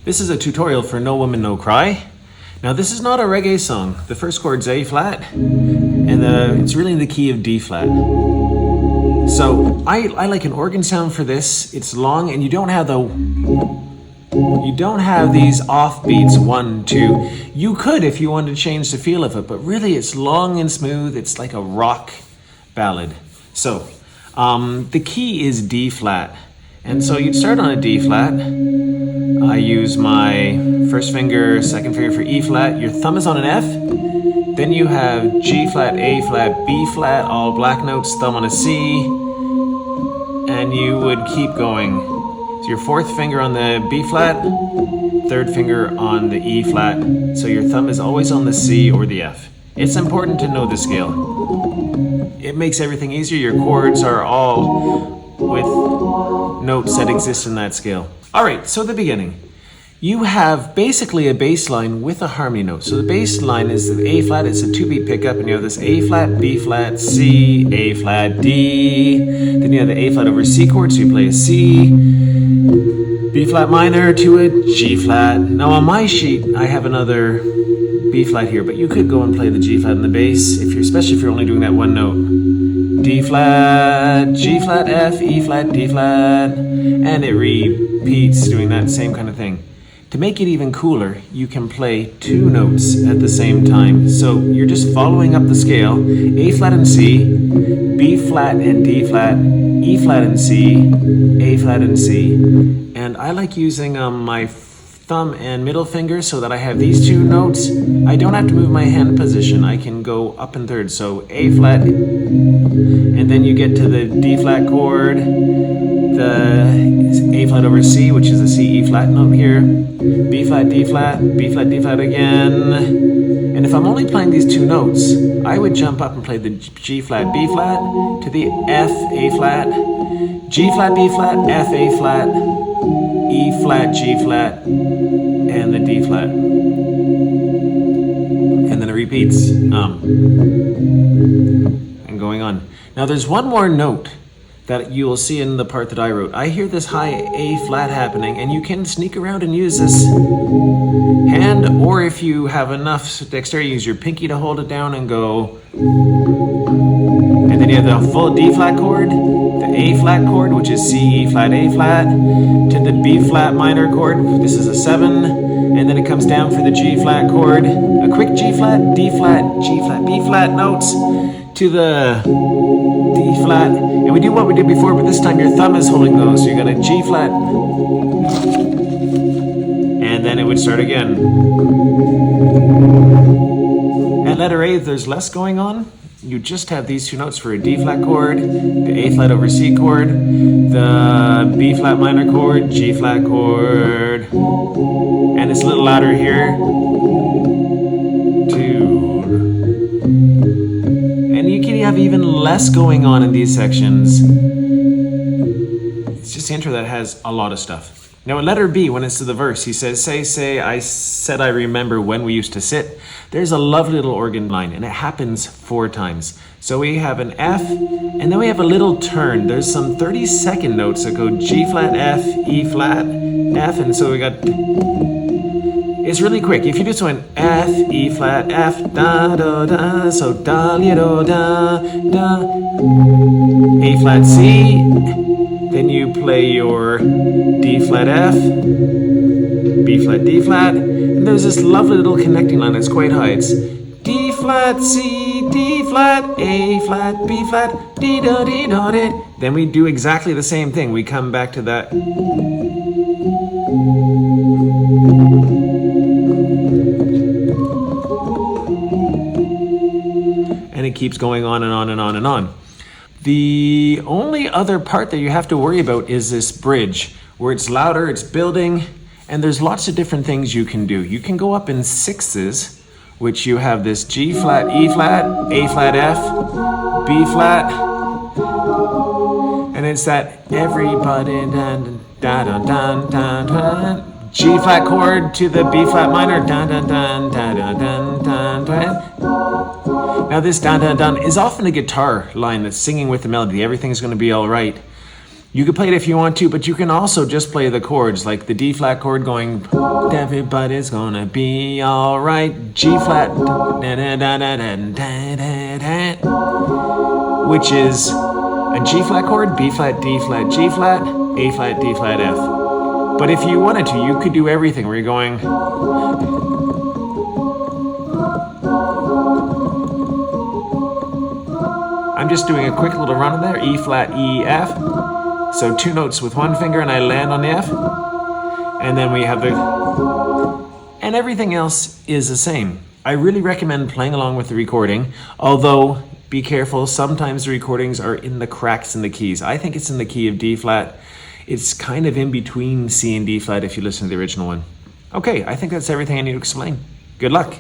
This is a tutorial for No Woman No Cry. Now this is not a reggae song. The first chord's A flat, and it's really in the key of D flat. So I like an organ sound for this. It's long, and you don't have these offbeats, 1, 2. You could if you wanted to change the feel of it, but really it's long and smooth. It's like a rock ballad. So the key is D flat. And so you'd start on a D flat. I use my first finger, second finger for E flat. Your thumb is on an F. Then you have G flat, A flat, B flat, all black notes, thumb on a C. And you would keep going. So your fourth finger on the B flat, third finger on the E flat. So your thumb is always on the C or the F. It's important to know the scale. It makes everything easier. Your chords are all with notes that exist in that scale. All right, so the beginning. You have basically a bass line with a harmony note. So the bass line is the A flat, it's a 2-beat pickup, and you have this A flat, B flat, C, A flat, D. Then you have the A flat over C chord, so you play a C, B flat minor to a G flat. Now on my sheet, I have another B flat here, but you could go and play the G flat in the bass, especially if you're only doing that one note. D flat, G flat, F, E flat, D flat, and it repeats doing that same kind of thing. To make it even cooler, you can play 2 notes at the same time. So you're just following up the scale, A flat and C, B flat and D flat, E flat and C, A flat and C. And I like using my thumb and middle finger so that I have these 2 notes. I don't have to move my hand position. I can go up in thirds. So A flat, and then you get to the D flat chord, the A flat over C, which is a C, E flat note here, B flat, D flat, B flat, D flat again. And if I'm only playing these 2 notes, I would jump up and play the G flat, B flat, to the F, A flat, G flat, B flat, F, A flat, E flat, G flat, and the D flat. And then it repeats. And going on. Now there's one more note that you will see in the part that I wrote. I hear this high A flat happening, and you can sneak around and use this hand, or if you have enough dexterity, use your pinky to hold it down and go. And then you have the full D flat chord, the A flat chord, which is C, E flat, A flat, to the B flat minor chord. This is a 7, and then it comes down for the G flat chord, a quick G flat, D flat, G flat, B flat notes to the D flat. And we do what we did before, but this time your thumb is holding those. So you got a G flat, and then it would start again. At letter A, there's less going on. You just have these 2 notes for a D flat chord, the A flat over C chord, the B flat minor chord, G flat chord, and it's a little louder here. 2. And you can have even less going on in these sections. It's just the intro that has a lot of stuff. Now in letter B, when it's to the verse, he says, say, I said I remember when we used to sit. There's a lovely little organ line, and it happens 4 times. So we have an F, and then we have a little turn. There's some 30-second notes that go G flat, F, E flat, F, and so we got... It's really quick. If you just went F, E flat, F, da, da, da, so da, li, do, da, da, A flat, C, then you play your D flat, F, B flat, D flat, and there's this lovely little connecting line that's quite high. It's D flat, C, D flat, A flat, B flat, D, da, D, da, D. Then we do exactly the same thing. We come back to that. And it keeps going on and on and on and on. The only other part that you have to worry about is this bridge, where it's louder, it's building, and there's lots of different things you can do. You can go up in 6s, which you have this G flat, E flat, A flat, F, B flat, and it's that everybody dun dun dun dun dun dun. G flat chord to the B flat minor, dun dun dun dun dun dun dun dun. Now this dun dun dun is often a guitar line that's singing with the melody. Everything's going to be all right. You could play it if you want to, but you can also just play the chords, like the D flat chord going, everybody's gonna be alright, G flat, which is a G flat chord, B flat, D flat, G flat, A flat, D flat, F. But if you wanted to, you could do everything where you're going, I'm just doing a quick little run in there, E flat, E, F. So 2 notes with 1 finger and I land on the F. And then we have the, and everything else is the same. I really recommend playing along with the recording, although be careful, sometimes the recordings are in the cracks in the keys. I think it's in the key of D flat. It's kind of in between C and D flat if you listen to the original one. Okay, I think that's everything I need to explain. Good luck.